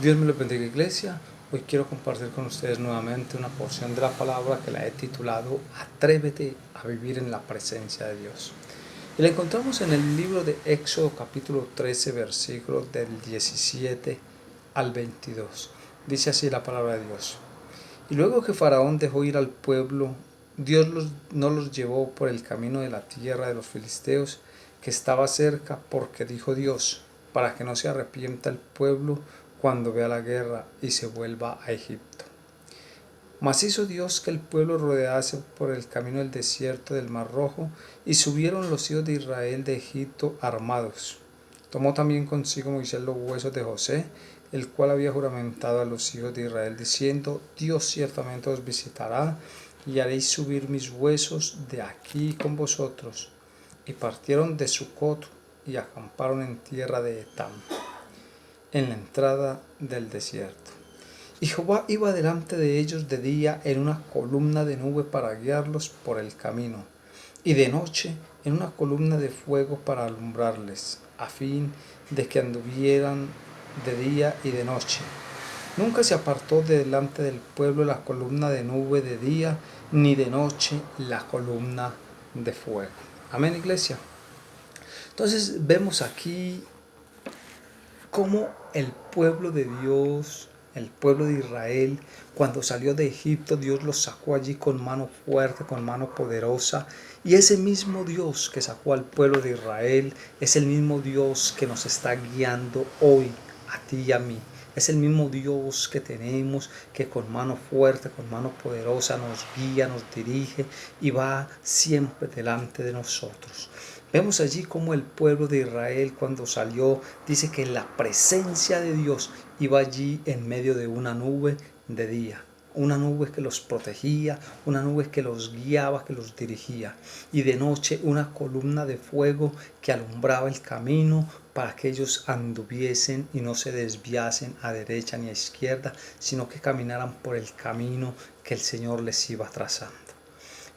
Dios me lo bendiga, iglesia. Hoy quiero compartir con ustedes nuevamente una porción de la palabra que la he titulado Atrévete a vivir en la presencia de Dios. Y la encontramos en el libro de Éxodo capítulo 13, versículos del 17 al 22. Dice así la palabra de Dios. Y luego que Faraón dejó ir al pueblo, Dios no los llevó por el camino de la tierra de los filisteos que estaba cerca, porque dijo Dios, para que no se arrepienta el pueblo cuando vea la guerra y se vuelva a Egipto. Mas hizo Dios que el pueblo rodease por el camino del desierto del Mar Rojo, y subieron los hijos de Israel de Egipto armados. Tomó también consigo Moisés los huesos de José, el cual había juramentado a los hijos de Israel, diciendo: Dios ciertamente os visitará, y haréis subir mis huesos de aquí con vosotros. Y partieron de Sucot y acamparon en tierra de Etam, en la entrada del desierto. Y Jehová iba delante de ellos de día en una columna de nube para guiarlos por el camino, y de noche en una columna de fuego para alumbrarles, a fin de que anduvieran de día y de noche. Nunca se apartó de delante del pueblo la columna de nube de día, ni de noche la columna de fuego. Amén, iglesia. Entonces vemos aquí cómo el pueblo de Dios, el pueblo de Israel, cuando salió de Egipto, Dios los sacó allí con mano fuerte, con mano poderosa. Y ese mismo Dios que sacó al pueblo de Israel es el mismo Dios que nos está guiando hoy, a ti y a mí. Es el mismo Dios que tenemos, que con mano fuerte, con mano poderosa nos guía, nos dirige y va siempre delante de nosotros. Vemos allí como el pueblo de Israel, cuando salió, dice que la presencia de Dios iba allí en medio de una nube de día. Una nube que los protegía, una nube que los guiaba, que los dirigía. Y de noche una columna de fuego que alumbraba el camino para que ellos anduviesen y no se desviasen a derecha ni a izquierda, sino que caminaran por el camino que el Señor les iba trazando.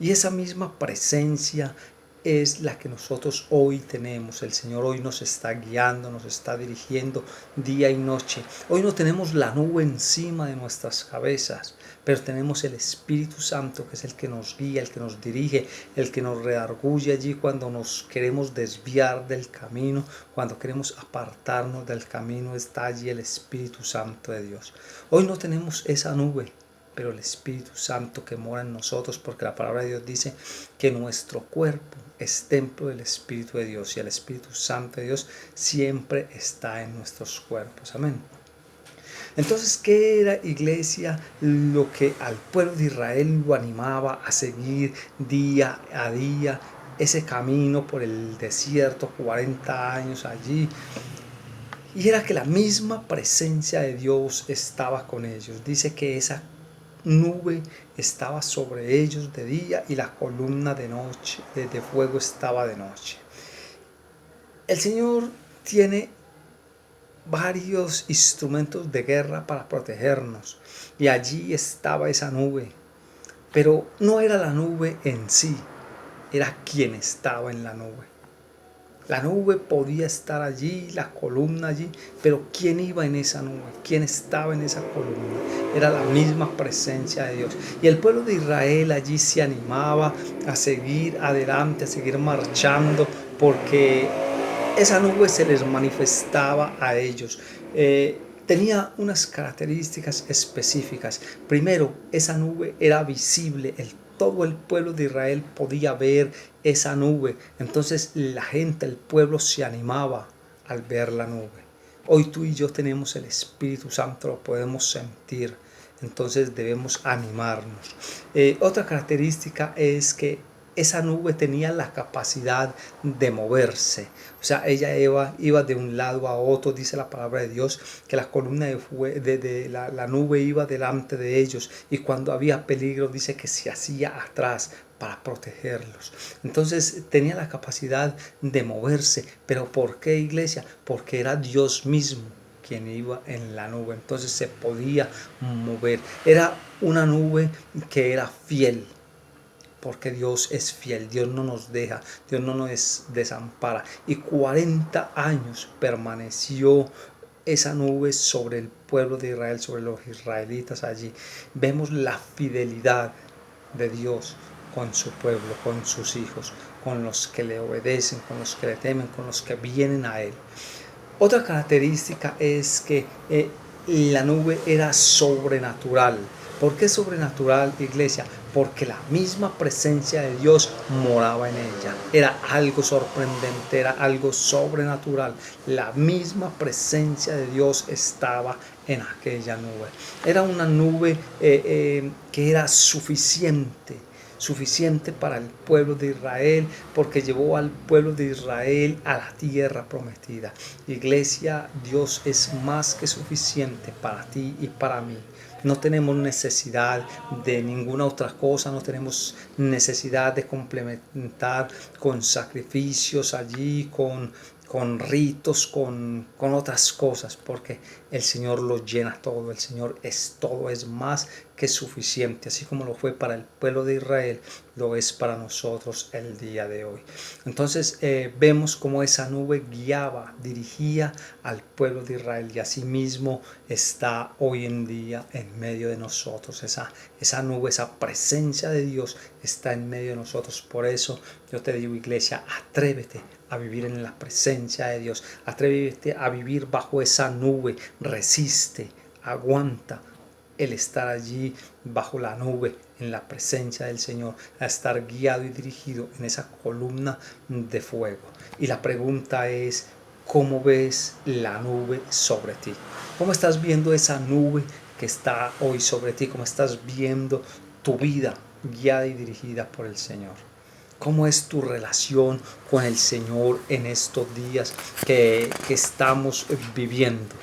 Y esa misma presencia es la que nosotros hoy tenemos. El Señor hoy nos está guiando, nos está dirigiendo día y noche. Hoy no tenemos la nube encima de nuestras cabezas, pero tenemos el Espíritu Santo, que es el que nos guía, el que nos dirige, el que nos redarguye allí cuando nos queremos desviar del camino, cuando queremos apartarnos del camino. Está allí el Espíritu Santo de Dios. Hoy no tenemos esa nube, pero el Espíritu Santo que mora en nosotros, porque la palabra de Dios dice que nuestro cuerpo es templo del Espíritu de Dios, y el Espíritu Santo de Dios siempre está en nuestros cuerpos. Amén. Entonces, ¿qué era, iglesia, lo que al pueblo de Israel lo animaba a seguir día a día ese camino por el desierto, 40 años allí? Y era que la misma presencia de Dios estaba con ellos. Dice que esa nube estaba sobre ellos de día y la columna de noche, de fuego, estaba de noche. El Señor tiene varios instrumentos de guerra para protegernos, y allí estaba esa nube, pero no era la nube en sí, era quien estaba en la nube. La nube podía estar allí, la columna allí, pero ¿quién iba en esa nube? ¿Quién estaba en esa columna? Era la misma presencia de Dios. Y el pueblo de Israel allí se animaba a seguir adelante, a seguir marchando, porque esa nube se les manifestaba a ellos. Tenía unas características específicas. Primero, esa nube era visible, todo el pueblo de Israel podía ver esa nube. Entonces la gente, el pueblo se animaba al ver la nube. Hoy tú y yo tenemos el Espíritu Santo, lo podemos sentir. Entonces debemos animarnos. Otra característica es que esa nube tenía la capacidad de moverse. O sea, ella iba de un lado a otro. Dice la palabra de Dios que la columna de la nube iba delante de ellos, y cuando había peligro dice que se hacía atrás para protegerlos. Entonces tenía la capacidad de moverse. ¿Pero por qué, iglesia? Porque era Dios mismo quien iba en la nube. Entonces se podía mover. Era una nube que era fiel, porque Dios es fiel, Dios no nos deja, Dios no nos desampara. Y 40 años permaneció esa nube sobre el pueblo de Israel, sobre los israelitas allí. Vemos la fidelidad de Dios con su pueblo, con sus hijos, con los que le obedecen, con los que le temen, con los que vienen a Él. Otra característica es que la nube era sobrenatural. ¿Por qué sobrenatural, iglesia? Porque la misma presencia de Dios moraba en ella. Era algo sorprendente, era algo sobrenatural. La misma presencia de Dios estaba en aquella nube. Era una nube que era suficiente para el pueblo de Israel, porque llevó al pueblo de Israel a la tierra prometida. Iglesia, Dios es más que suficiente para ti y para mí. No tenemos necesidad de ninguna otra cosa, no tenemos necesidad de complementar con sacrificios allí, con ritos, con otras cosas, porque el Señor lo llena todo, el Señor es todo, es más que suficiente, así como lo fue para el pueblo de Israel, lo es para nosotros el día de hoy. Entonces vemos cómo esa nube guiaba, dirigía al pueblo de Israel, y así mismo está hoy en día en medio de nosotros. Esa nube, esa presencia de Dios está en medio de nosotros. Por eso yo te digo, iglesia, atrévete a vivir en la presencia de Dios, atrévete a vivir bajo esa nube, resiste, aguanta el estar allí bajo la nube, en la presencia del Señor, a estar guiado y dirigido en esa columna de fuego. Y la pregunta es, ¿cómo ves la nube sobre ti? ¿Cómo estás viendo esa nube que está hoy sobre ti? ¿Cómo estás viendo tu vida guiada y dirigida por el Señor? ¿Cómo es tu relación con el Señor en estos días que estamos viviendo?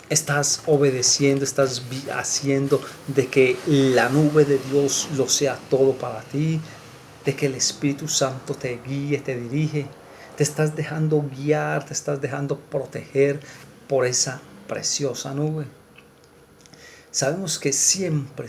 ¿Estás obedeciendo, estás haciendo de que la nube de Dios lo sea todo para ti? ¿De que el Espíritu Santo te guíe, te dirige? ¿Te estás dejando guiar, te estás dejando proteger por esa preciosa nube? Sabemos que siempre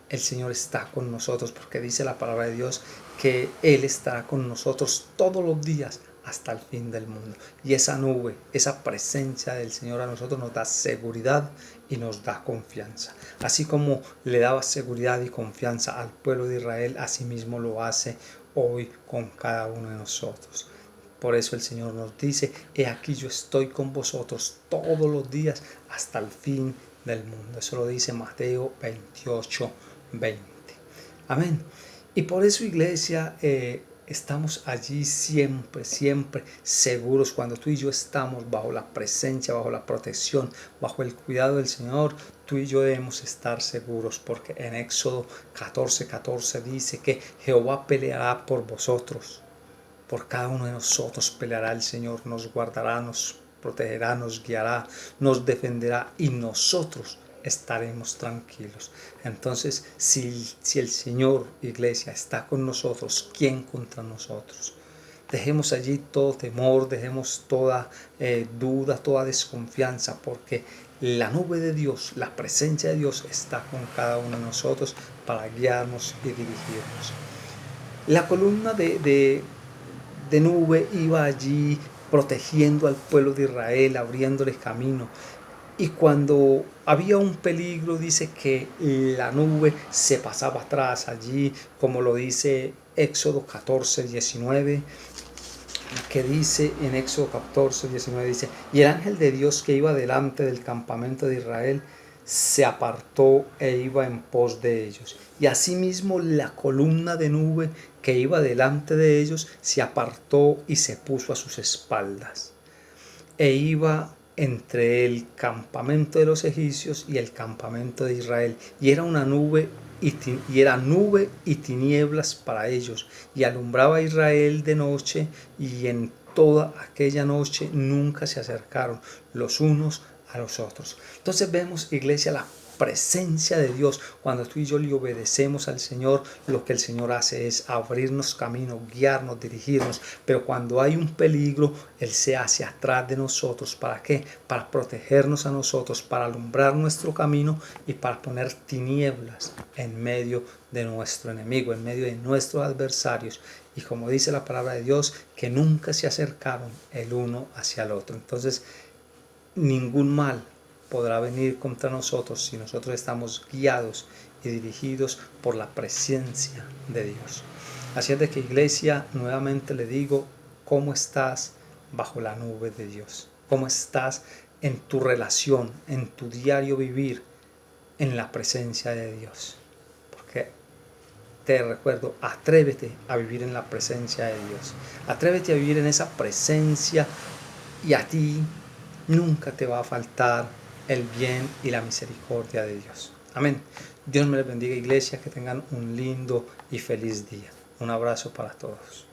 el Señor está con nosotros, porque dice la palabra de Dios que Él estará con nosotros todos los días hasta el fin del mundo. Y esa nube, esa presencia del Señor a nosotros nos da seguridad y nos da confianza. Así como le daba seguridad y confianza al pueblo de Israel, así mismo lo hace hoy con cada uno de nosotros. Por eso el Señor nos dice, he aquí yo estoy con vosotros todos los días hasta el fin del mundo. Eso lo dice Mateo 28:20. Amén. Y por eso, iglesia, estamos allí siempre seguros. Cuando tú y yo estamos bajo la presencia, bajo la protección, bajo el cuidado del Señor, tú y yo debemos estar seguros, porque en Éxodo 14:14 dice que Jehová peleará por vosotros. Por cada uno de nosotros peleará el Señor, nos guardará, nos protegerá, nos guiará, nos defenderá, y nosotros estaremos tranquilos. Entonces, si el Señor, iglesia, está con nosotros, ¿quién contra nosotros? Dejemos allí todo temor, dejemos toda duda, toda desconfianza, porque la nube de Dios, la presencia de Dios está con cada uno de nosotros para guiarnos y dirigirnos. La columna de nube iba allí protegiendo al pueblo de Israel, abriéndoles camino. Y cuando había un peligro, dice que la nube se pasaba atrás allí, como lo dice Éxodo 14:19, que dice en Éxodo 14:19, dice, y el ángel de Dios que iba delante del campamento de Israel se apartó e iba en pos de ellos. Y asimismo la columna de nube que iba delante de ellos se apartó y se puso a sus espaldas. E iba entre el campamento de los egipcios y el campamento de Israel. Y era una nube era nube y tinieblas para ellos, y alumbraba a Israel de noche, y en toda aquella noche nunca se acercaron los unos a los otros. Entonces vemos, iglesia, la presencia de Dios. Cuando tú y yo le obedecemos al Señor, lo que el Señor hace es abrirnos camino, guiarnos, dirigirnos. Pero cuando hay un peligro, Él se hace atrás de nosotros. ¿Para qué? Para protegernos a nosotros, para alumbrar nuestro camino y para poner tinieblas en medio de nuestro enemigo, en medio de nuestros adversarios. Y como dice la palabra de Dios, que nunca se acercaron el uno hacia el otro. Entonces, ningún mal podrá venir contra nosotros si nosotros estamos guiados y dirigidos por la presencia de Dios. Así es de que, iglesia, nuevamente le digo, ¿cómo estás bajo la nube de Dios? ¿Cómo estás en tu relación, en tu diario vivir en la presencia de Dios? Porque te recuerdo, atrévete a vivir en la presencia de Dios. Atrévete a vivir en esa presencia y a ti nunca te va a faltar el bien y la misericordia de Dios. Amén. Dios me les bendiga, iglesia, que tengan un lindo y feliz día. Un abrazo para todos.